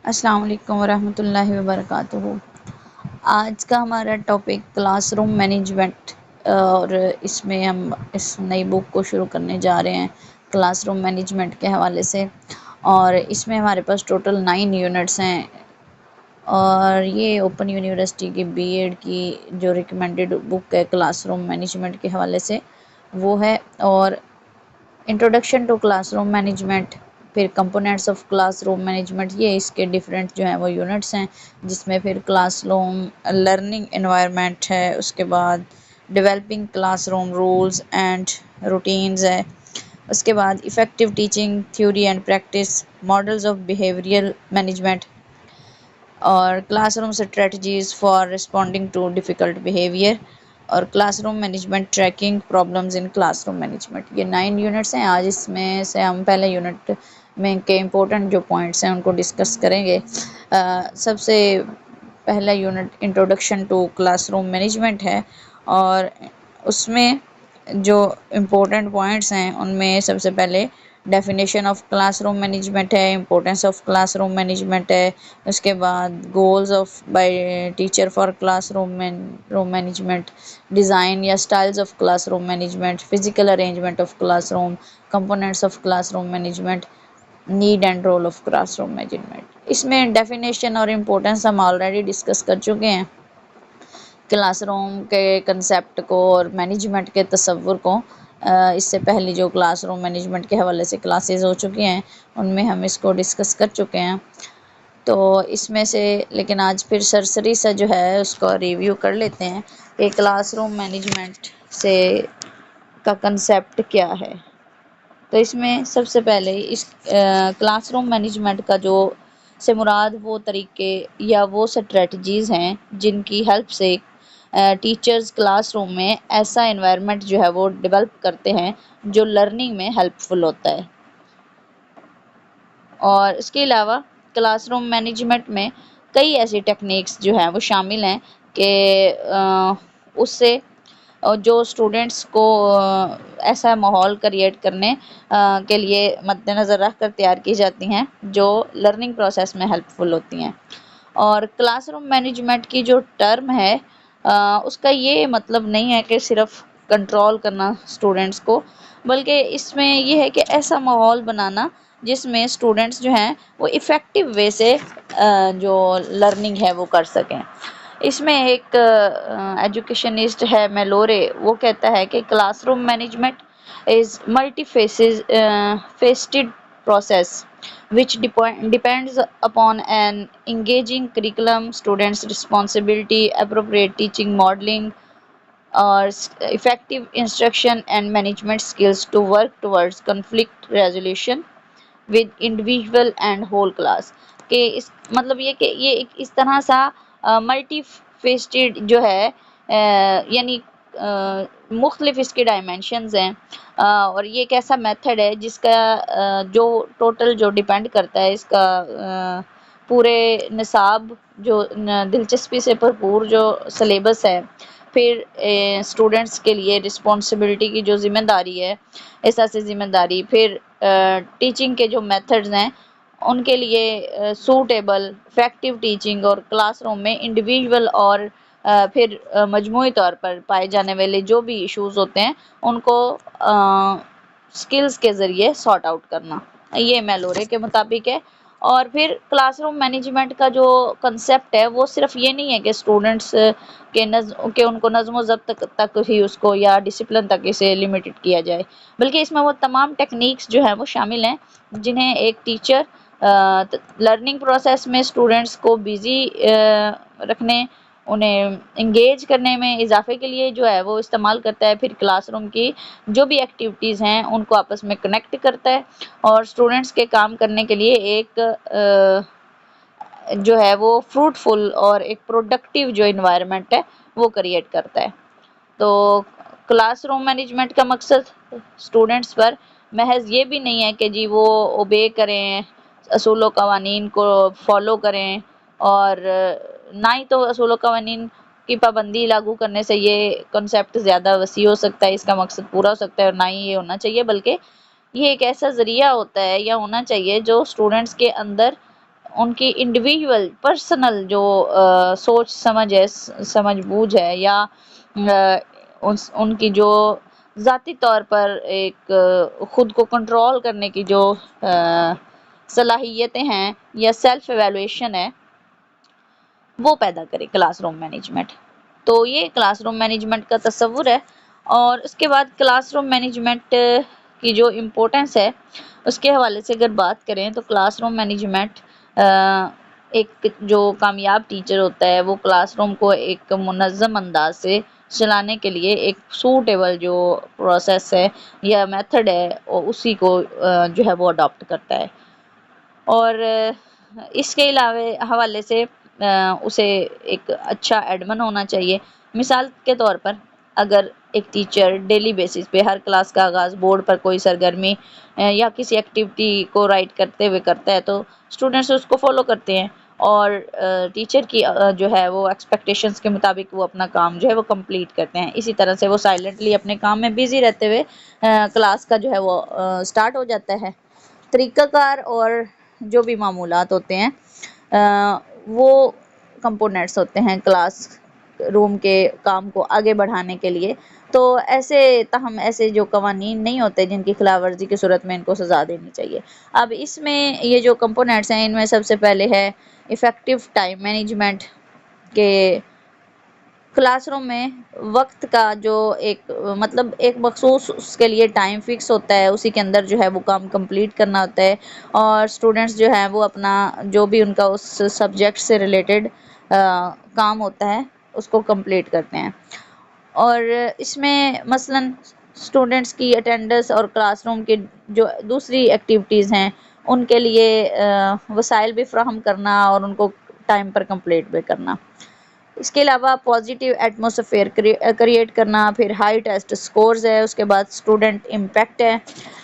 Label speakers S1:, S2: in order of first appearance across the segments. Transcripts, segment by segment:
S1: السلام علیکم ورحمۃ اللہ وبرکاتہ۔ آج کا ہمارا ٹاپک کلاس روم مینجمنٹ، اور اس میں ہم اس نئی بک کو شروع کرنے جا رہے ہیں کلاس روم مینجمنٹ کے حوالے سے، اور اس میں ہمارے پاس ٹوٹل 9 یونٹس ہیں، اور یہ اوپن یونیورسٹی کی بی ایڈ کی جو ریکمینڈڈ بک ہے کلاس روم مینجمنٹ کے حوالے سے وہ ہے، اور introduction to classroom management, پھر components of classroom management, یہ اس کے ڈفرینٹ جو ہیں وہ یونٹس ہیں، جس میں پھر کلاس روم لرننگ انوائرمنٹ ہے، اس کے بعد developing classroom rules and routines ہے، اس کے بعد effective teaching theory and practice, models of behavioural management, اور classroom strategies for responding to difficult behaviour, اور classroom management tracking problems in classroom management. یہ 9 units ہیں۔ آج اس میں سے ہم پہلے یونٹ میں کے امپورٹنٹ جو پوائنٹس ہیں ان کو ڈسکس کریں گے۔ سب سے پہلا unit introduction to classroom management ہے، اور اس میں جو امپورٹنٹ پوائنٹس ہیں ان میں سب سے پہلے definition of classroom management ہے، importance of classroom management ہے، اس کے بعد goals of by teacher for classroom management, design یا styles of classroom management, physical arrangement of classroom, components of classroom management, need and role of classroom management. اس میں definition اور importance ہم already discuss کر چکے ہیں، class room کے concept کو اور مینجمنٹ کے تصور کو۔ اس سے پہلی جو کلاس روم مینجمنٹ کے حوالے سے کلاسز ہو چکی ہیں ان میں ہم اس کو ڈسکس کر چکے ہیں، تو اس میں سے لیکن آج پھر سرسری سا جو ہے اس کو ریویو کر لیتے ہیں کہ کلاس روم مینجمنٹ سے کا کنسیپٹ کیا ہے۔ تو اس میں سب سے پہلے اس کلاس روم مینجمنٹ کا جو سے مراد وہ طریقے یا وہ اسٹریٹجیز ہیں جن کی ہیلپ سے ٹیچرز کلاس روم میں ایسا انوائرمنٹ جو ہے وہ ڈیولپ کرتے ہیں جو لرننگ میں ہیلپ فل ہوتا ہے۔ اور اس کے علاوہ کلاس روم مینجمنٹ میں کئی ایسی ٹیکنیکس جو ہیں وہ شامل ہیں کہ اس سے جو اسٹوڈنٹس کو ایسا ماحول کریٹ کرنے کے لیے مد نظر رکھ کر تیار کی جاتی ہیں جو لرننگ پروسیس میں ہیلپ فل ہوتی ہیں۔ اور کلاس روم مینجمنٹ کی جو ٹرم ہے اس کا یہ مطلب نہیں ہے کہ صرف کنٹرول کرنا اسٹوڈنٹس کو، بلکہ اس میں یہ ہے کہ ایسا ماحول بنانا جس میں اسٹوڈنٹس جو ہیں وہ افیکٹو وے سے جو لرننگ ہے وہ کر سکیں۔ اس میں ایک ایجوکیشنسٹ ہے میلورے، وہ کہتا ہے کہ classroom management is multi faceted process which depends upon an engaging curriculum, students' responsibility, appropriate teaching modeling, or effective instruction and management skills to work towards conflict resolution with individual and whole class۔ کہ اس مطلب یہ کہ یہ ایک اس طرح سا multi faceted جو ہے، یعنی مختلف اس کے ڈائمینشنز ہیں، اور یہ ایک ایسا میتھڈ ہے جس کا جو ٹوٹل جو ڈیپینڈ کرتا ہے اس کا پورے نصاب جو دلچسپی سے بھرپور جو سلیبس ہے، پھر اسٹوڈنٹس کے لیے رسپانسبلٹی کی جو ذمہ داری ہے، احساس ذمہ داری، پھر ٹیچنگ کے جو میتھڈز ہیں ان کے لیے سوٹیبل افیکٹو ٹیچنگ، اور کلاس روم میں انڈیویژول اور پھر مجموعی طور پر پائے جانے والے جو بھی ایشوز ہوتے ہیں ان کو سکلز کے ذریعے سارٹ آؤٹ کرنا، یہ میلورے کے مطابق ہے۔ اور پھر کلاس روم مینجمنٹ کا جو کنسیپٹ ہے وہ صرف یہ نہیں ہے کہ اسٹوڈنٹس کہ ان کو نظم و ضبط تک ہی اس کو یا ڈسپلن تک اسے لمیٹڈ کیا جائے، بلکہ اس میں وہ تمام ٹیکنیکس جو ہیں وہ شامل ہیں جنہیں ایک ٹیچر لرننگ پروسیس میں اسٹوڈنٹس کو بیزی رکھنے، انہیں انگیج کرنے میں اضافے کے لیے جو ہے وہ استعمال کرتا ہے، پھر کلاس روم کی جو بھی ایکٹیویٹیز ہیں ان کو آپس میں کنیکٹ کرتا ہے، اور اسٹوڈنٹس کے کام کرنے کے لیے ایک جو ہے وہ فروٹفل اور ایک پروڈکٹیو جو انوائرمنٹ ہے وہ کریٹ کرتا ہے۔ تو کلاس روم مینجمنٹ کا مقصد اسٹوڈنٹس پر محض یہ بھی نہیں ہے کہ جی وہ اوبے کریں، اصول و قوانین کو فالو کریں، اور نہ ہی تو اصول و قوانین کی پابندی لاگو کرنے سے یہ کنسیپٹ زیادہ وسیع ہو سکتا ہے، اس کا مقصد پورا ہو سکتا ہے، اور نہ ہی یہ ہونا چاہیے، بلکہ یہ ایک ایسا ذریعہ ہوتا ہے یا ہونا چاہیے جو اسٹوڈنٹس کے اندر ان کی انڈیویجول پرسنل جو سوچ سمجھ ہے، سمجھ بوجھ ہے، یا ان کی جو ذاتی طور پر ایک خود کو کنٹرول کرنے کی جو صلاحیتیں ہیں یا سیلف ایویلویشن ہے، وہ پیدا کرے کلاس روم مینجمنٹ۔ تو یہ کلاس روم مینجمنٹ کا تصور ہے۔ اور اس کے بعد کلاس روم مینجمنٹ کی جو امپورٹنس ہے اس کے حوالے سے اگر بات کریں تو کلاس روم مینجمنٹ ایک جو کامیاب ٹیچر ہوتا ہے وہ کلاس روم کو ایک منظم انداز سے چلانے کے لیے ایک سوٹیبل جو پروسیس ہے یا میتھڈ ہے اسی کو جو ہے وہ اڈاپٹ کرتا ہے۔ اور اس کے علاوہ حوالے سے اسے ایک اچھا ایڈمن ہونا چاہیے۔ مثال کے طور پر اگر ایک ٹیچر ڈیلی بیسس پہ ہر کلاس کا آغاز بورڈ پر کوئی سرگرمی یا کسی ایکٹیویٹی کو رائٹ کرتے ہوئے کرتا ہے تو اسٹوڈنٹس اس کو فالو کرتے ہیں، اور ٹیچر کی جو ہے وہ ایکسپیکٹیشنز کے مطابق وہ اپنا کام جو ہے وہ کمپلیٹ کرتے ہیں۔ اسی طرح سے وہ سائلنٹلی اپنے کام میں بیزی رہتے ہوئے کلاس کا جو ہے وہ سٹارٹ ہو جاتا ہے۔ طریقہ کار اور جو بھی معمولات ہوتے ہیں وہ کمپوننٹس ہوتے ہیں کلاس روم کے کام کو آگے بڑھانے کے لیے۔ تو تاہم ایسے جو قوانین نہیں ہوتے جن کی خلاف ورزی کی صورت میں ان کو سزا دینی چاہیے۔ اب اس میں یہ جو کمپوننٹس ہیں ان میں سب سے پہلے ہے افیکٹو ٹائم مینجمنٹ، کہ کلاس روم میں وقت کا جو ایک مخصوص اس کے لیے ٹائم فکس ہوتا ہے، اسی کے اندر جو ہے وہ کام کمپلیٹ کرنا ہوتا ہے، اور اسٹوڈنٹس جو ہے وہ اپنا جو بھی ان کا اس سبجیکٹ سے ریلیٹڈ کام ہوتا ہے اس کو کمپلیٹ کرتے ہیں۔ اور اس میں مثلاً اسٹوڈنٹس کی اٹینڈنس اور کلاس روم کی جو دوسری ایکٹیویٹیز ہیں ان کے لیے وسائل بھی فراہم کرنا اور ان کو ٹائم پر کمپلیٹ بھی کرنا۔ اس کے علاوہ پازیٹیو ایٹماسفیئر کریٹ کرنا، پھر ہائی ٹیسٹ سکورز ہے، اس کے بعد اسٹوڈنٹ امپیکٹ ہے۔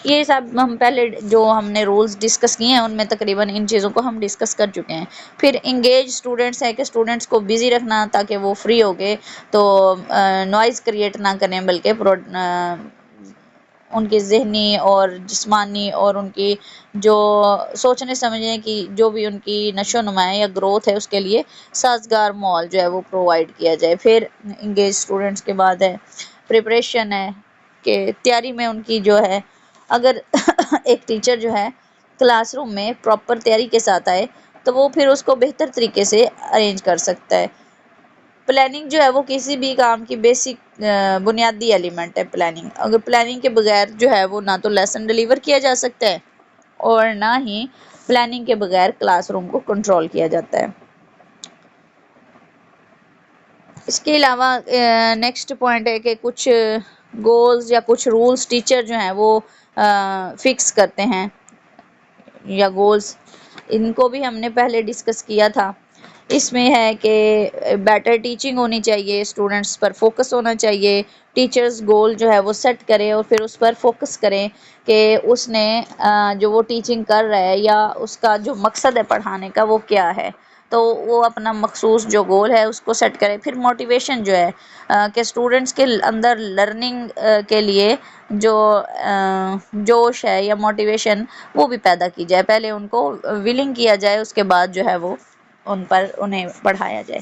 S1: یہ سب ہم پہلے جو ہم نے رولز ڈسکس کیے ہیں ان میں تقریباً ان چیزوں کو ہم ڈسکس کر چکے ہیں۔ پھر انگیج اسٹوڈنٹس ہے کہ اسٹوڈنٹس کو بزی رکھنا تاکہ وہ فری ہو گئے تو نوائز کریٹ نہ کریں، بلکہ ان کی ذہنی اور جسمانی اور ان کی جو سوچنے سمجھنے کی جو بھی ان کی نشو و نما ہے یا گروتھ ہے اس کے لیے سازگار ماحول جو ہے وہ پرووائڈ کیا جائے۔ پھر انگیج اسٹوڈنٹس کے بعد ہے پریپریشن ہے، کہ تیاری میں ان کی جو ہے اگر ایک ٹیچر جو ہے کلاس روم میں پراپر تیاری کے ساتھ آئے تو وہ پھر اس کو بہتر طریقے سے ارینج کر سکتا ہے۔ پلاننگ جو ہے وہ کسی بھی کام کی بیسک بنیادی ایلیمنٹ ہے پلاننگ۔ اگر پلاننگ کے بغیر جو ہے وہ نہ تو لیسن ڈیلیور کیا جا سکتا ہے اور نہ ہی پلاننگ کے بغیر کلاس روم کو کنٹرول کیا جاتا ہے۔ اس کے علاوہ نیکسٹ پوائنٹ ہے کہ کچھ گولز یا کچھ رولز ٹیچر جو ہیں وہ فکس کرتے ہیں، یا گولز ان کو بھی ہم نے پہلے ڈسکس کیا تھا۔ اس میں ہے کہ بیٹر ٹیچنگ ہونی چاہیے، اسٹوڈنٹس پر فوکس ہونا چاہیے، ٹیچرز گول جو ہے وہ سیٹ کریں اور پھر اس پر فوکس کریں کہ اس نے جو وہ ٹیچنگ کر رہا ہے یا اس کا جو مقصد ہے پڑھانے کا وہ کیا ہے، تو وہ اپنا مخصوص جو گول ہے اس کو سیٹ کرے۔ پھر موٹیویشن جو ہے کہ اسٹوڈنٹس کے اندر لرننگ کے لیے جو جوش ہے یا موٹیویشن وہ بھی پیدا کی جائے، پہلے ان کو ولنگ کیا جائے، اس کے بعد جو ہے وہ انہیں پڑھایا جائے۔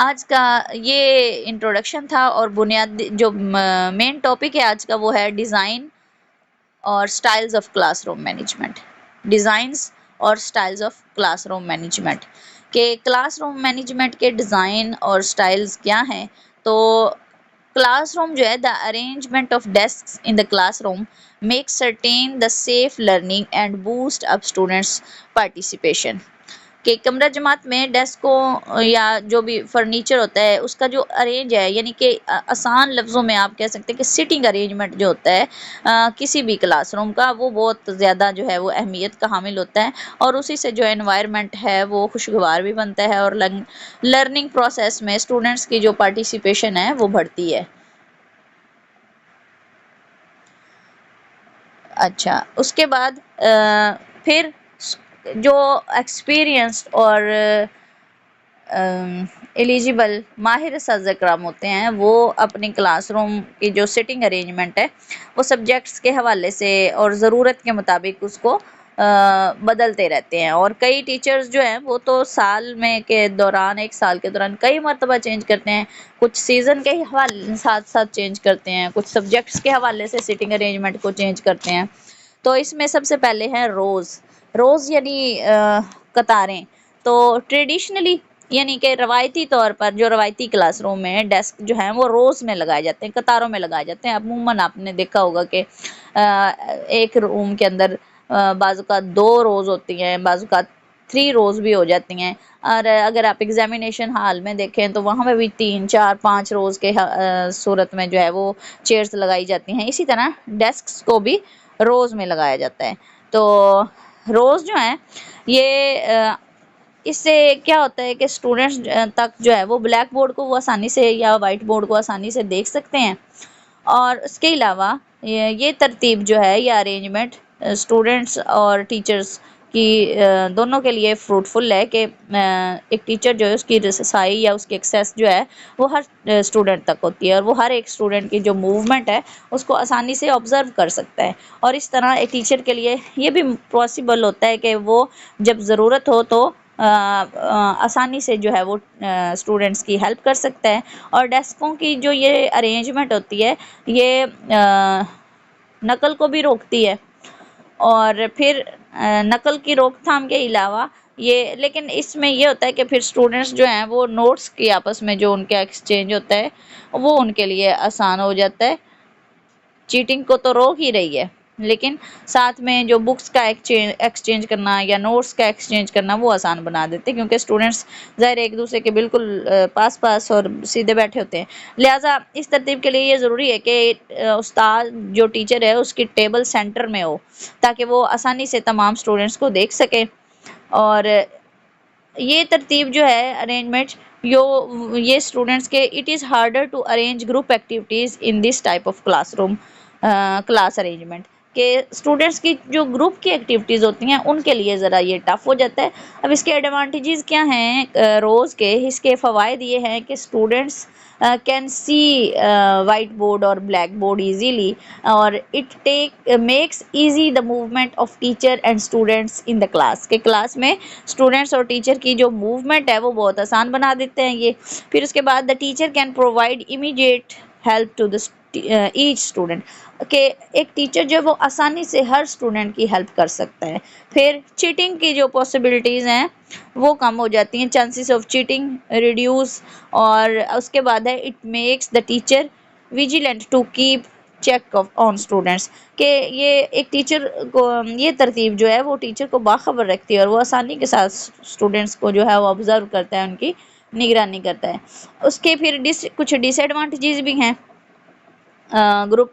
S1: آج کا یہ انٹروڈکشن تھا، اور بنیادی جو مین ٹاپک ہے آج کا وہ ہے ڈیزائن اور styles of classroom management. Designs اور styles of classroom management, کہ کلاس روم مینجمنٹ کے ڈیزائن اور سٹائلز کیا ہیں۔ تو کلاس روم جو ہے the arrangement of desks in the classroom makes certain the safe learning and boost up students participation، کہ کمرہ جماعت میں ڈیسکوں یا جو بھی فرنیچر ہوتا ہے اس کا جو ارینج ہے، یعنی کہ آسان لفظوں میں آپ کہہ سکتے ہیں کہ سٹنگ ارینجمنٹ جو ہوتا ہے کسی بھی کلاس روم کا، وہ بہت زیادہ جو ہے وہ اہمیت کا حامل ہوتا ہے، اور اسی سے جو انوائرمنٹ ہے وہ خوشگوار بھی بنتا ہے، اور لرننگ پروسیس میں اسٹوڈنٹس کی جو پارٹیسپیشن ہے وہ بڑھتی ہے۔ اچھا، اس کے بعد پھر جو ایکسپیرینس اور ایلیجیبل ماہر اساتذہ کرام ہوتے ہیں وہ اپنی کلاس روم کی جو سٹنگ ارینجمنٹ ہے وہ سبجیکٹس کے حوالے سے اور ضرورت کے مطابق اس کو بدلتے رہتے ہیں، اور کئی ٹیچرز جو ہیں وہ تو سال میں کے دوران، ایک سال کے دوران کئی مرتبہ چینج کرتے ہیں، کچھ سیزن کے حوالے ساتھ ساتھ چینج کرتے ہیں، کچھ سبجیکٹس کے حوالے سے سیٹنگ ارینجمنٹ کو چینج کرتے ہیں۔ تو اس میں سب سے پہلے ہے روز یعنی قطاریں۔ تو ٹریڈیشنلی یعنی کہ روایتی طور پر جو روایتی کلاس روم میں ڈیسک جو ہیں وہ روز میں لگائے جاتے ہیں، قطاروں میں لگائے جاتے ہیں۔ عموماً آپ نے دیکھا ہوگا کہ ایک روم کے اندر بعض اوقات 2 روز ہوتی ہیں، بعض اوقات 3 روز بھی ہو جاتی ہیں، اور اگر آپ ایگزامینیشن ہال میں دیکھیں تو وہاں میں بھی 3 4 5 روز کے صورت میں جو ہے وہ چیئرز لگائی جاتی ہیں۔ اسی طرح ڈیسکس کو بھی روز میں لگایا جاتا ہے۔ تو روز جو ہیں یہ اس سے کیا ہوتا ہے کہ اسٹوڈنٹس تک جو ہے وہ بلیک بورڈ کو وہ آسانی سے یا وائٹ بورڈ کو آسانی سے دیکھ سکتے ہیں، اور اس کے علاوہ یہ ترتیب جو ہے، یہ ارینجمنٹ اسٹوڈنٹس اور ٹیچرز کی دونوں کے لیے فروٹفل ہے کہ ایک ٹیچر جو ہے اس کی رسائی یا اس کی ایکسیس جو ہے وہ ہر اسٹوڈنٹ تک ہوتی ہے، اور وہ ہر ایک اسٹوڈنٹ کی جو موومنٹ ہے اس کو آسانی سے آبزرو کر سکتا ہے، اور اس طرح ایک ٹیچر کے لیے یہ بھی پاسبل ہوتا ہے کہ وہ جب ضرورت ہو تو آسانی سے جو ہے وہ اسٹوڈنٹس کی ہیلپ کر سکتا ہے۔ اور ڈیسکوں کی جو یہ ارینجمنٹ ہوتی ہے یہ نقل کو بھی روکتی ہے، اور پھر نقل کی روک تھام کے علاوہ یہ، لیکن اس میں یہ ہوتا ہے کہ پھر اسٹوڈنٹس جو ہیں وہ نوٹس کی آپس میں جو ان کا ایکسچینج ہوتا ہے وہ ان کے لیے آسان ہو جاتا ہے۔ چیٹنگ کو تو روک ہی رہی ہے، لیکن ساتھ میں جو بکس کا ایکسچینج کرنا یا نوٹس کا ایکسچینج کرنا وہ آسان بنا دیتے ہیں، کیونکہ اسٹوڈنٹس ظاہر ایک دوسرے کے بالکل پاس اور سیدھے بیٹھے ہوتے ہیں۔ لہٰذا اس ترتیب کے لیے یہ ضروری ہے کہ استاد جو ٹیچر ہے اس کی ٹیبل سینٹر میں ہو، تاکہ وہ آسانی سے تمام اسٹوڈنٹس کو دیکھ سکے۔ اور یہ ترتیب جو ہے ارینجمنٹ یہ اسٹوڈنٹس کے it is harder to arrange group activities in this type of classroom class arrangement, کہ اسٹوڈنٹس کی جو گروپ کی ایکٹیویٹیز ہوتی ہیں ان کے لیے ذرا یہ ٹف ہو جاتا ہے۔ اب اس کے ایڈوانٹیجز کیا ہیں روز کے؟ اس کے فوائد یہ ہیں کہ students can C white board اور بلیک بورڈ ایزیلی، اور it makes easy the movement of teacher and students in the class, کہ کلاس میں اسٹوڈنٹس اور ٹیچر کی جو موومنٹ ہے وہ بہت آسان بنا دیتے ہیں یہ۔ پھر اس کے بعد the teacher can provide immediate help to the each student, کہ ایک ٹیچر جو ہے وہ آسانی سے ہر اسٹوڈنٹ کی ہیلپ کر سکتا ہے۔ پھر چیٹنگ کی جو پاسبلٹیز ہیں وہ کم ہو جاتی ہیں، چانسز آف چیٹنگ ریڈیوس، اور اس کے بعد ہے it makes the teacher vigilant to keep check on students, کہ یہ ایک ٹیچر کو یہ ترتیب جو ہے وہ ٹیچر کو باخبر رکھتی ہے، اور وہ آسانی کے ساتھ اسٹوڈنٹس کو جو ہے وہ آبزرو کرتا ہے، ان کی نگرانی کرتا ہے۔ اس کے پھر کچھ ڈس ایڈوانٹیجز بھی ہیں۔ Group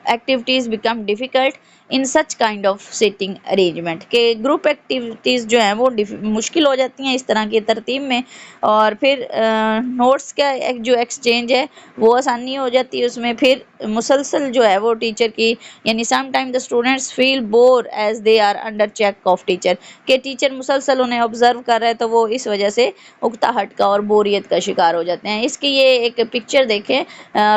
S1: activities become difficult in such kind of seating arrangement, کہ گروپ ایکٹیویٹیز جو ہیں وہ مشکل ہو جاتی ہیں اس طرح کی ترتیب میں، اور پھر نوٹس کا جو ایکسچینج ہے وہ آسانی ہو جاتی ہے اس میں۔ پھر مسلسل جو ہے وہ ٹیچر کی یعنی some time the students feel bore as they are under check of teacher, کہ ٹیچر مسلسل انہیں آبزرو کر رہا ہے تو وہ اس وجہ سے اکتاہٹ کا اور بوریت کا شکار ہو جاتے ہیں۔ اس کی یہ ایک پکچر دیکھیں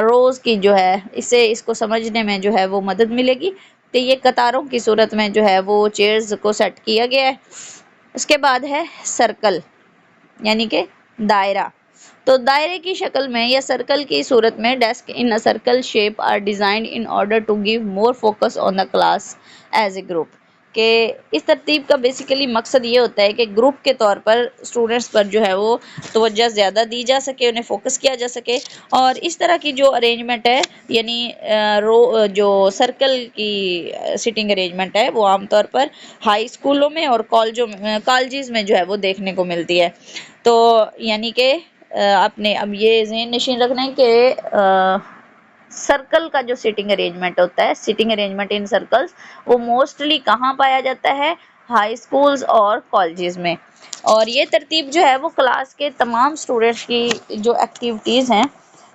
S1: روز کی جو ہے، اس کو سمجھنے میں جو ہے وہ مدد ملے گی، کہ یہ قطاروں کی صورت میں جو ہے وہ چیئرز کو سیٹ کیا گیا ہے۔ اس کے بعد ہے سرکل یعنی کہ دائرہ۔ تو دائرے کی شکل میں یا سرکل کی صورت میں desk in a circle shape are designed in order to give more focus on the class as a group, کہ اس ترتیب کا بیسیکلی مقصد یہ ہوتا ہے کہ گروپ کے طور پر اسٹوڈنٹس پر جو ہے وہ توجہ زیادہ دی جا سکے، انہیں فوکس کیا جا سکے۔ اور اس طرح کی جو ارینجمنٹ ہے یعنی جو سرکل کی سٹنگ ارینجمنٹ ہے وہ عام طور پر ہائی اسکولوں میں اور کالجز میں جو ہے وہ دیکھنے کو ملتی ہے۔ تو یعنی کہ آپ نے اب یہ ذہن نشین رکھنا ہے کہ سرکل کا جو سٹنگ ارینجمنٹ ہوتا ہے، سٹنگ ارینجمنٹ ان سرکلز، وہ موسٹلی کہاں پایا جاتا ہے؟ ہائی اسکولز اور کالجز میں۔ اور یہ ترتیب جو ہے وہ کلاس کے تمام اسٹوڈنٹس کی جو ایکٹیویٹیز ہیں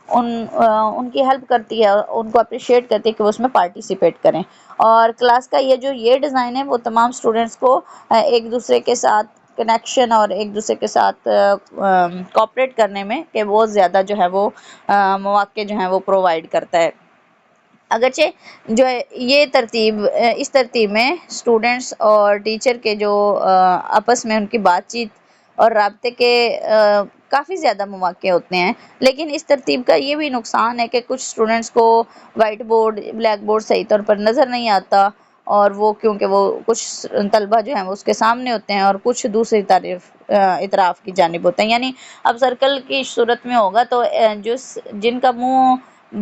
S1: ان کی ہیلپ کرتی ہے، ان کو اپریشیٹ کرتی ہے کہ وہ اس میں پارٹیسپیٹ کریں۔ اور کلاس کا یہ ڈیزائن ہے وہ تمام اسٹوڈنٹس کو ایک دوسرے کے ساتھ کنیکشن اور ایک دوسرے کے ساتھ کوآپریٹ کرنے میں کہ بہت زیادہ جو ہے وہ مواقع جو ہیں وہ پرووائڈ کرتا ہے۔ اگرچہ جو ہے یہ ترتیب اس ترتیب میں اسٹوڈنٹس اور ٹیچر کے جو آپس میں ان کی بات چیت اور رابطے کے کافی زیادہ مواقع ہوتے ہیں، لیکن اس ترتیب کا یہ بھی نقصان ہے کہ کچھ اسٹوڈنٹس کو وائٹ بورڈ بلیک بورڈ صحیح طور پر نظر نہیں آتا، اور وہ کیونکہ وہ کچھ طلبہ جو ہیں وہ اس کے سامنے ہوتے ہیں اور کچھ دوسری اطراف کی جانب ہوتے ہیں، یعنی اب سرکل کی صورت میں ہوگا تو جن کا منہ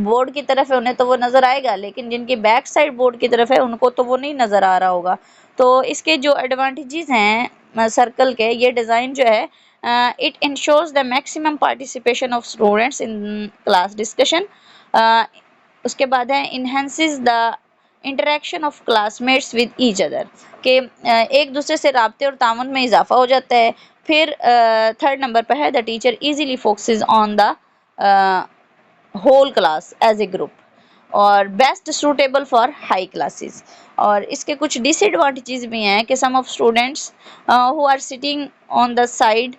S1: بورڈ کی طرف ہے انہیں تو وہ نظر آئے گا، لیکن جن کی بیک سائڈ بورڈ کی طرف ہے ان کو تو وہ نہیں نظر آ رہا ہوگا۔ تو اس کے جو ایڈوانٹیجز ہیں سرکل کے، یہ ڈیزائن جو ہے it ensures the maximum participation of students in class discussion۔ اس کے بعد ہے enhances the interaction of classmates with each other، کہ ایک دوسرے سے رابطے اور تعاون میں اضافہ ہو جاتا ہے۔ پھر تھرڈ نمبر پہ ہے the teacher easily focuses on the whole class as a group، اور best suitable for high classes. اور اس کے کچھ ڈس ایڈوانٹیجز بھی ہیں کہ some of students who are sitting on the side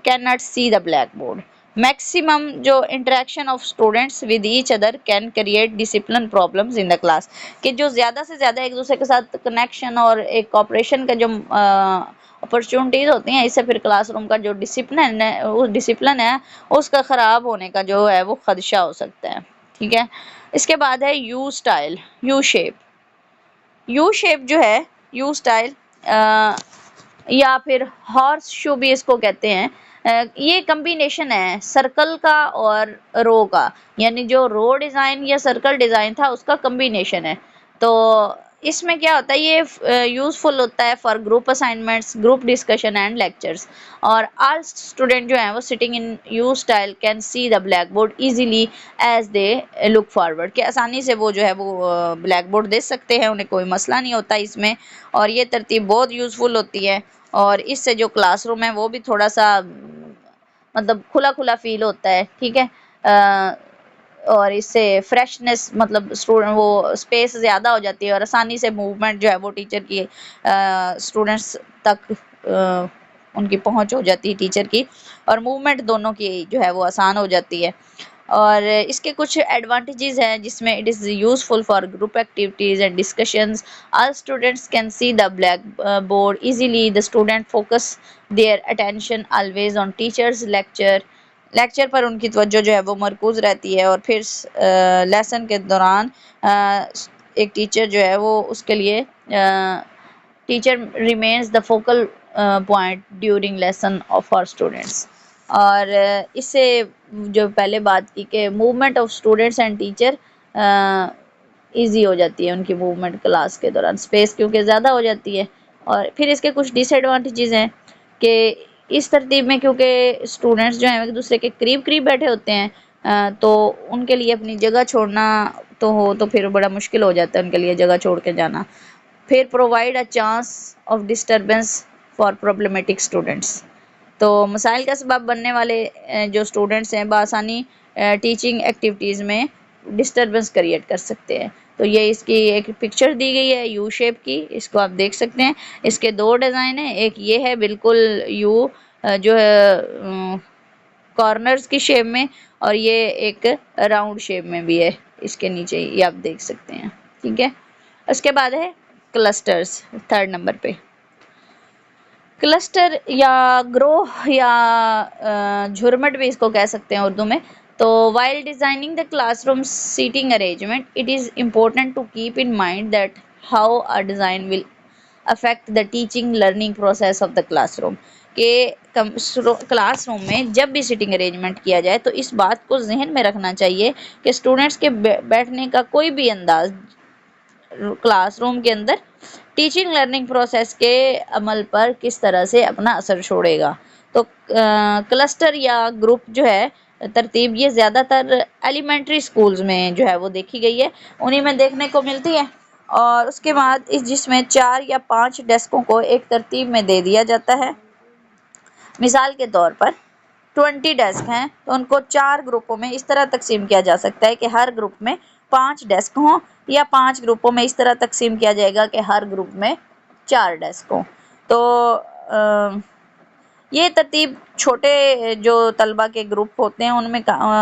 S1: can not see the blackboard. Maximum جو interaction of students with each other can create discipline problems in the class, کہ جو زیادہ سے زیادہ ایک دوسرے کے ساتھ کنیکشن اور ایک کوآپریشن کا جو اپرچونٹیز ہوتی ہیں، اس سے پھر کلاس روم کا جو ڈسپلن ہے اس کا خراب ہونے کا جو ہے وہ خدشہ ہو سکتا ہے، ٹھیک ہے۔ اس کے بعد ہے you style, you shape. You shape جو ہے، یو اسٹائل یا پھر ہارس شو بھی اس کو کہتے ہیں، یہ کمبینیشن ہے سرکل کا اور رو کا، یعنی جو رو ڈیزائن یا سرکل ڈیزائن تھا اس کا کمبینیشن ہے۔ تو اس میں کیا ہوتا ہے، یہ یوزفل ہوتا ہے for group assignments, group discussion and lectures, اور آل اسٹوڈنٹ جو ہیں وہ sitting in U style can see the blackboard easily as they look forward, کہ آسانی سے وہ جو ہے وہ بلیک بورڈ دیکھ سکتے ہیں، انہیں کوئی مسئلہ نہیں ہوتا اس میں، اور یہ ترتیب بہت یوزفل ہوتی ہے، اور اس سے جو کلاس روم ہے وہ بھی تھوڑا سا مطلب کھلا کھلا فیل ہوتا ہے، ٹھیک ہے۔ اور اس سے فریشنس مطلب وہ اسپیس زیادہ ہو جاتی ہے، اور آسانی سے موومنٹ جو ہے وہ ٹیچر کی اسٹوڈنٹس تک ان کی پہنچ ہو جاتی ہے ٹیچر کی، اور موومنٹ دونوں کی جو ہے وہ آسان ہو جاتی ہے۔ اور اس کے کچھ ایڈوانٹیجز ہیں جس میں it is useful for group activities and discussions, all students can see the blackboard easily, the student focus their attention always on teachers lecture پر ان کی توجہ جو ہے وہ مرکوز رہتی ہے، اور پھر لیسن کے دوران ایک ٹیچر جو ہے وہ اس کے لیے teacher remains the focal point during lesson of our students. اور اس سے جو پہلے بات کی کہ movement of students and teacher easy ہو جاتی ہے، ان کی موومنٹ کلاس کے دوران، اسپیس کیونکہ زیادہ ہو جاتی ہے۔ اور پھر اس کے کچھ ڈس ایڈوانٹیجز ہیں کہ اس ترتیب میں کیونکہ اسٹوڈنٹس جو ہیں ایک دوسرے کے قریب قریب بیٹھے ہوتے ہیں، تو ان کے لیے اپنی جگہ چھوڑنا تو پھر بڑا مشکل ہو جاتا ہے ان کے لیے جگہ چھوڑ کے جانا۔ پھر provide a chance of disturbance for problematic students, تو مسائل کا سبب بننے والے جو اسٹوڈنٹس ہیں بآسانی ٹیچنگ ایکٹیویٹیز میں ڈسٹربنس کریٹ کر سکتے ہیں۔ تو یہ اس کی ایک پکچر دی گئی ہے یو شیپ کی، اس کو آپ دیکھ سکتے ہیں۔ اس کے دو ڈیزائن ہیں، ایک یہ ہے بالکل یو جو ہے کارنرز کی شیپ میں، اور یہ ایک راؤنڈ شیپ میں بھی ہے، اس کے نیچے یہ آپ دیکھ سکتے ہیں، ٹھیک ہے۔ اس کے بعد ہے کلسٹرز، تھرڈ نمبر پہ۔ کلسٹر یا گروہ یا جھرمٹ بھی اس کو کہہ سکتے ہیں اردو میں۔ تو while designing the classroom seating arrangement it is important to keep in mind that how a design will affect the teaching learning process of the classroom، کہ کلاس روم میں جب بھی سیٹنگ ارینجمنٹ کیا جائے تو اس بات کو ذہن میں رکھنا چاہیے کہ اسٹوڈنٹس کے بیٹھنے کا کوئی بھی انداز کلاس روم کے اندر ٹیچنگ لرننگ پروسیس کے عمل پر کس طرح سے اپنا اثر چھوڑے گا۔ تو کلسٹر یا گروپ جو ہے ترتیب، یہ زیادہ تر ایلیمنٹری سکولز میں جو ہے وہ دیکھی گئی ہے، انہی میں دیکھنے کو ملتی ہے۔ اور اس کے بعد جس میں 4 یا 5 ڈیسکوں کو ایک ترتیب میں دے دیا جاتا ہے، مثال کے طور پر 20 ڈیسک ہیں تو ان کو 4 گروپوں میں اس طرح تقسیم کیا جا سکتا ہے کہ ہر گروپ میں 5 ڈیسک ہوں، یا 5 گروپوں میں اس طرح تقسیم کیا جائے گا کہ ہر گروپ میں 4 ڈیسک ہوں۔ تو یہ ترتیب چھوٹے جو طلبہ کے گروپ ہوتے ہیں ان میں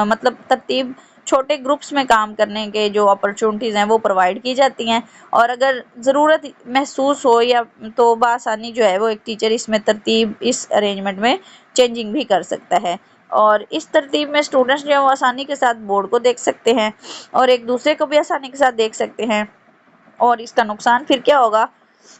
S1: مطلب ترتیب چھوٹے گروپس میں کام کرنے کے جو اپرچونٹیز ہیں وہ پرووائڈ کی جاتی ہیں، اور اگر ضرورت محسوس ہو یا تو بآسانی جو ہے وہ ایک ٹیچر اس میں ترتیب اس ارینجمنٹ میں چینجنگ بھی کر سکتا ہے، اور اس ترتیب میں اسٹوڈنٹس جو ہے وہ آسانی کے ساتھ بورڈ کو دیکھ سکتے ہیں اور ایک دوسرے کو بھی آسانی کے ساتھ دیکھ سکتے ہیں۔ اور اس کا نقصان پھر کیا ہوگا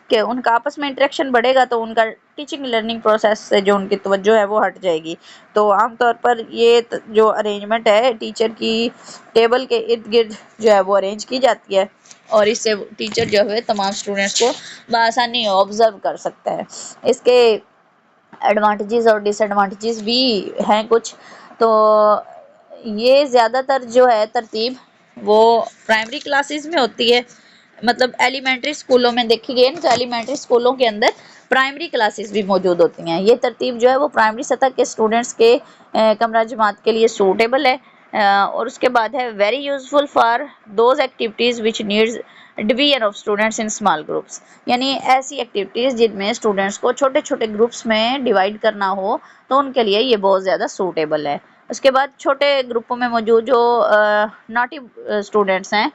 S1: کہ ان کا آپس میں انٹریکشن بڑھے گا تو ان کا ٹیچنگ لرننگ پروسیس سے جو ان کی توجہ ہے وہ ہٹ جائے گی۔ تو عام طور پر یہ جو ارینجمنٹ ہے ٹیچر کی ٹیبل کے ارد گرد جو ہے وہ ارینج کی جاتی ہے، اور اس سے ٹیچر جو ہے تمام اسٹوڈنٹس کو بآسانی آبزرو کر سکتا ہے۔ اس کے ایڈوانٹیجز اور ڈس ایڈوانٹیجز بھی ہیں کچھ، تو یہ زیادہ تر جو ہے ترتیب وہ پرائمری کلاسز میں ہوتی ہے، مطلب ایلیمنٹری اسکولوں میں دیکھی گئی ہے تو ایلیمنٹری اسکولوں کے اندر پرائمری کلاسز بھی موجود ہوتی ہیں۔ یہ ترتیب جو ہے وہ پرائمری سطح کے اسٹوڈنٹس کے کمرہ جماعت کے لیے سوٹیبل ہے، اور اس کے بعد ہے very useful for those activities which needs division of students in small groups, یعنی ایسی ایکٹیویٹیز جن میں اسٹوڈنٹس کو چھوٹے چھوٹے گروپس میں ڈیوائڈ کرنا ہو تو ان کے لیے یہ بہت زیادہ سوٹیبل ہے۔ اس کے بعد چھوٹے گروپوں میں موجود جو ناٹی اسٹوڈنٹس ہیں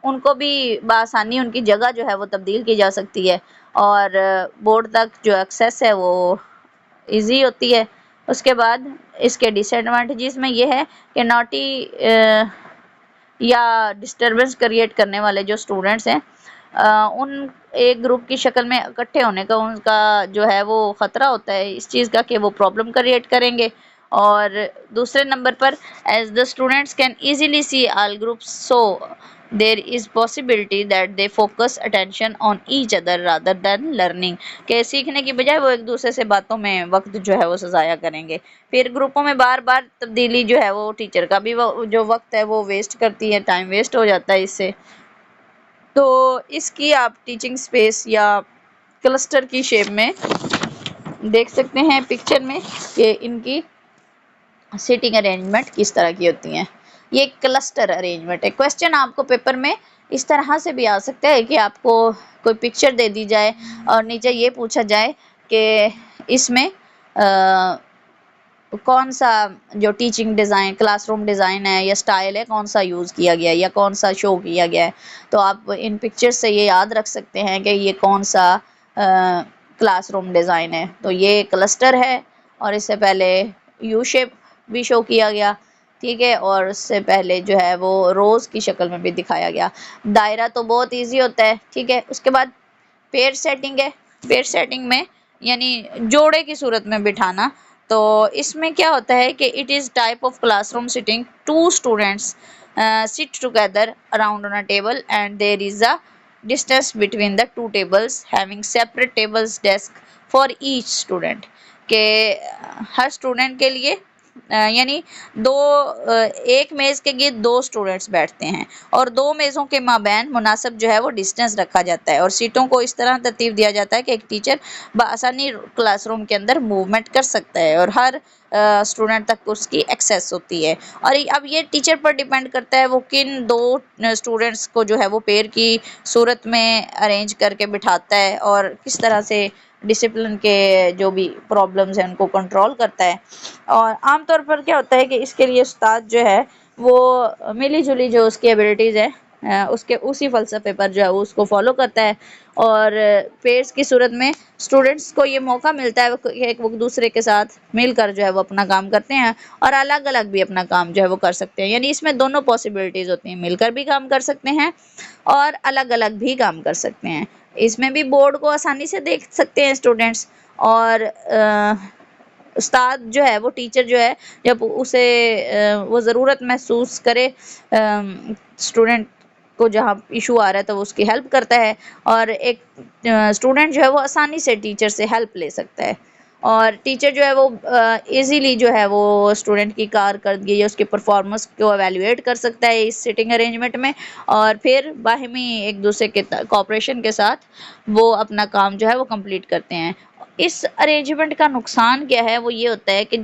S1: ان کو بھی بآسانی ان کی جگہ جو ہے وہ تبدیل کی جا سکتی ہے، اور بورڈ تک جو ایکسیس ہے وہ ایزی ہوتی ہے۔ اس کے بعد اس کے ڈس ایڈوانٹیجز میں یہ ہے کہ ناٹی یا ڈسٹربنس کریٹ کرنے والے جو اسٹوڈنٹس ہیں ان ایک گروپ کی شکل میں اکٹھے ہونے کا ان کا جو ہے وہ خطرہ ہوتا ہے اس چیز کا کہ وہ پرابلم کریٹ کریں گے۔ اور دوسرے نمبر پر as the students can easily see all groups so there is possibility that they focus attention on each other rather than learning, کہ سیکھنے کی بجائے وہ ایک دوسرے سے باتوں میں وقت جو ہے وہ ضائع کریں گے۔ پھر گروپوں میں بار بار تبدیلی جو ہے وہ ٹیچر کا بھی جو وقت ہے وہ ویسٹ کرتی ہے، ٹائم ویسٹ ہو جاتا ہے اس سے۔ تو اس کی آپ ٹیچنگ سپیس یا کلسٹر کی شیپ میں دیکھ سکتے ہیں پکچر میں کہ ان کی سیٹنگ ارینجمنٹ کس طرح کی ہوتی ہیں۔ یہ کلسٹر ارینجمنٹ ہے۔ کوسچن آپ کو پیپر میں اس طرح سے بھی آ سکتا ہے کہ آپ کو کوئی پکچر دے دی جائے اور نیچے یہ پوچھا جائے کہ اس میں کون سا جو teaching design class room design ہے یا سٹائل ہے کون سا یوز کیا گیا ہے یا کون سا شو کیا گیا ہے، تو آپ ان پکچر سے یہ یاد رکھ سکتے ہیں کہ یہ کون سا کلاس روم ڈیزائن ہے۔ تو یہ کلسٹر ہے، اور اس سے پہلے یو شیپ بھی شو کیا گیا، ٹھیک ہے، اور اس سے پہلے جو ہے وہ روز کی شکل میں بھی دکھایا گیا۔ دائرہ تو بہت ایزی ہوتا ہے، ٹھیک ہے۔ اس کے بعد پیر سیٹنگ ہے۔ پیر سیٹنگ میں یعنی جوڑے کی صورت میں بٹھانا، تو اس میں کیا ہوتا ہے کہ it is type of classroom setting to students sit together around on a table and there is a distance between the two tables having separate tables desk for each student، کہ ہر student کے لیے یعنی ایک میز کے گرد دو students بیٹھتے ہیں اور دو میزوں کے مابین مناسب جو ہے وہ ڈسٹینس رکھا جاتا ہے، اور سیٹوں کو اس طرح ترتیب دیا جاتا ہے کہ ایک ٹیچر بآسانی کلاس روم کے اندر موومنٹ کر سکتا ہے اور ہر اسٹوڈنٹ تک اس کی ایکسیس ہوتی ہے۔ اور اب یہ ٹیچر پر ڈیپینڈ کرتا ہے وہ کن دو اسٹوڈنٹس کو جو ہے وہ پیر کی صورت میں ارینج کر کے بٹھاتا ہے اور کس طرح سے ڈسپلن کے جو بھی پرابلمز ہیں ان کو کنٹرول کرتا ہے۔ اور عام طور پر کیا ہوتا ہے کہ اس کے لیے استاد جو ہے وہ ملی جلی جو اس کی ایبلٹیز ہے اس کے اسی فلسفے پر جو ہے وہ اس کو فالو کرتا ہے، اور پیئرس کی صورت میں اسٹوڈنٹس کو یہ موقع ملتا ہے کہ ایک دوسرے کے ساتھ مل کر جو ہے وہ اپنا کام کرتے ہیں اور الگ الگ بھی اپنا کام جو ہے وہ کر سکتے ہیں، یعنی اس میں دونوں پاسبلٹیز ہوتی ہیں، مل کر بھی کام کر سکتے ہیں اور الگ الگ بھی کام کر سکتے ہیں۔ اس میں بھی بورڈ کو آسانی سے دیکھ سکتے ہیں اسٹوڈنٹس، اور استاد جو ہے وہ ٹیچر جو ہے جب اسے وہ ضرورت محسوس کرے اسٹوڈنٹ کو جہاں ایشو آ رہا ہے تو وہ اس کی ہیلپ کرتا ہے، اور ایک اسٹوڈنٹ جو ہے وہ آسانی سے ٹیچر سے ہیلپ لے سکتا ہے، اور ٹیچر جو ہے وہ ایزیلی جو ہے وہ اسٹوڈنٹ کی کارکردگی یا اس کی پرفارمنس کو ایویلویٹ کر سکتا ہے اس سیٹنگ ارینجمنٹ میں، اور پھر باہمی ایک دوسرے کے کوآپریشن کے ساتھ وہ اپنا کام جو ہے وہ کمپلیٹ کرتے ہیں۔ اس ارینجمنٹ کا نقصان کیا ہے وہ یہ ہوتا ہے کہ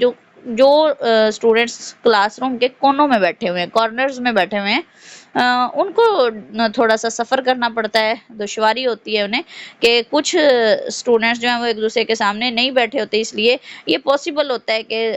S1: جو اسٹوڈنٹس کلاس روم کے کونوں میں بیٹھے ہوئے ہیں کارنرز میں بیٹھے ہوئے ہیں ان کو تھوڑا سا سفر کرنا پڑتا ہے، دشواری ہوتی ہے انہیں کہ کچھ اسٹوڈنٹس جو ہیں وہ ایک دوسرے کے سامنے نہیں بیٹھے ہوتے، اس لیے یہ پاسبل ہوتا ہے کہ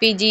S1: PG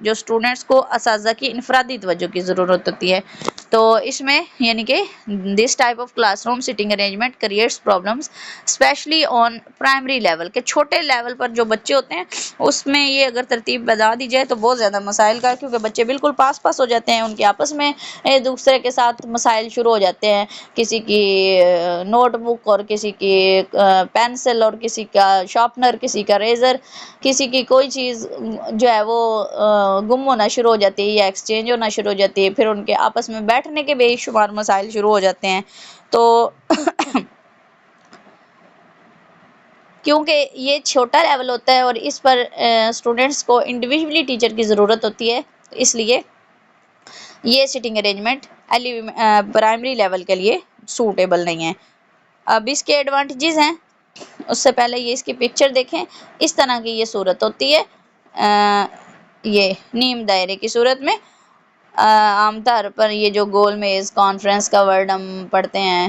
S1: جو اسٹوڈنٹس کو اساتذہ کی انفرادی توجہ کی ضرورت ہوتی ہے. تو اس میں یعنی کہ this type of classroom sitting arrangement creates problems especially on primary level کے چھوٹے لیول پر جو بچے ہوتے ہیں اس میں یہ اگر ترتیب بتا دی جائے تو بہت زیادہ مسائل کا، کیونکہ بچے بالکل پاس ہو جاتے ہیں، ان کے آپس میں ایک دوسرے کے ساتھ مسائل شروع ہو جاتے ہیں، کسی کی نوٹ بک اور کسی کی پینسل اور کسی کا شارپنر، کسی کا ریزر، کسی کی کوئی چیز جو ہے وہ گم ہونا شروع ہو جاتی ہے یا ایکسچینج ہونا شروع ہو جاتی ہے، پھر ان کے آپس میں بیٹھنے کے بے شمار مسائل شروع ہو جاتے ہیں. تو کیونکہ یہ چھوٹا لیول ہوتا ہے اور اس پر اسٹوڈنٹس کو انڈیویجولی ٹیچر کی ضرورت ہوتی ہے، اس لیے یہ سٹنگ ارینجمنٹ پرائمری لیول کے لیے سوٹیبل نہیں ہے. اب اس کے ایڈوانٹیجز ہیں، اس سے پہلے یہ اس کی پکچر دیکھیں. اس طرح کی یہ صورت ہوتی ہے، یہ نیم دائرے کی صورت میں. عام طور پر یہ جو گول میز کانفرنس کا ورڈ ہم پڑھتے ہیں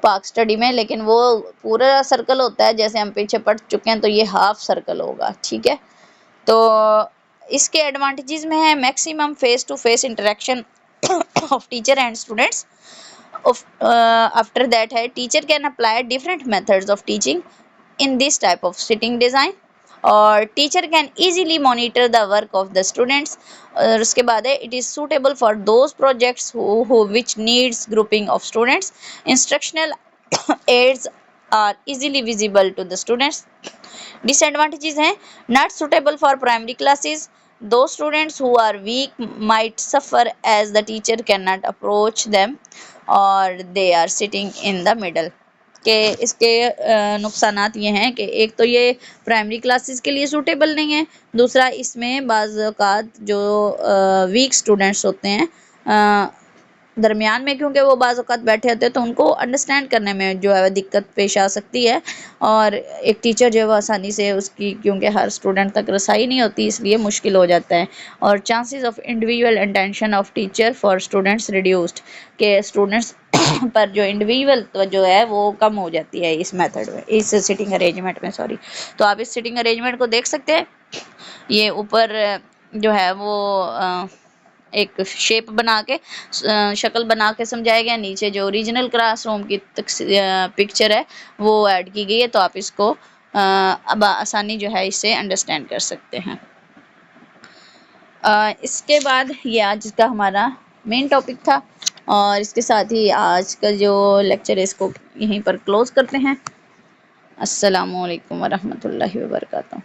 S1: پاک اسٹڈی میں، لیکن وہ پورا سرکل ہوتا ہے، جیسے ہم پیچھے پڑھ چکے ہیں تو یہ ہاف سرکل ہوگا. ٹھیک ہے، تو اس کے ایڈوانٹیجز میں ہے maximum face to face interaction of teacher and students. After that ہے teacher can apply different methods of teaching in this type of sitting design اور teacher can easily monitor the work of the students. اور اس کے بعد ہے it is suitable for those projects which needs grouping of students. Instructional aids are easily visible to the students. Disadvantages ہیں not suitable for primary classes. Those students who are weak might suffer as the teacher cannot approach them اور they are sitting in the middle. کہ اس کے نقصانات یہ ہیں کہ ایک تو یہ پرائمری کلاسز کے لیے سوٹیبل نہیں ہے، دوسرا اس میں بعض اوقات جو ویک اسٹوڈنٹس ہوتے ہیں درمیان میں، کیونکہ وہ بعض اوقات بیٹھے ہوتے ہیں تو ان کو انڈرسٹینڈ کرنے میں جو ہے دقت پیش آ سکتی ہے، اور ایک ٹیچر جو ہے وہ آسانی سے اس کی، کیونکہ ہر اسٹوڈنٹ تک رسائی نہیں ہوتی، اس لیے مشکل ہو جاتا ہے. اور chances of individual attention of teacher for students reduced, کہ اسٹوڈنٹس پر جو انڈیویجول توجہ ہے وہ کم ہو جاتی ہے اس میتھڈ میں، اس سٹنگ ارینجمنٹ میں. تو آپ اس سٹنگ ارینجمنٹ کو دیکھ سکتے ہیں. یہ اوپر جو ہے وہ ایک شیپ بنا کے شکل بنا کے سمجھایا گیا، نیچے جو اوریجنل کلاس روم کی پکچر ہے وہ ایڈ کی گئی ہے، تو آپ اس کو اب آسانی جو ہے اس سے انڈرسٹینڈ کر سکتے ہیں. اس کے بعد یہ آج کا ہمارا مین ٹاپک تھا، اور اس کے ساتھ ہی آج کا جو لیکچر ہے اس کو یہیں پر کلوز کرتے ہیں. السلام علیکم ورحمۃ اللہ وبرکاتہ.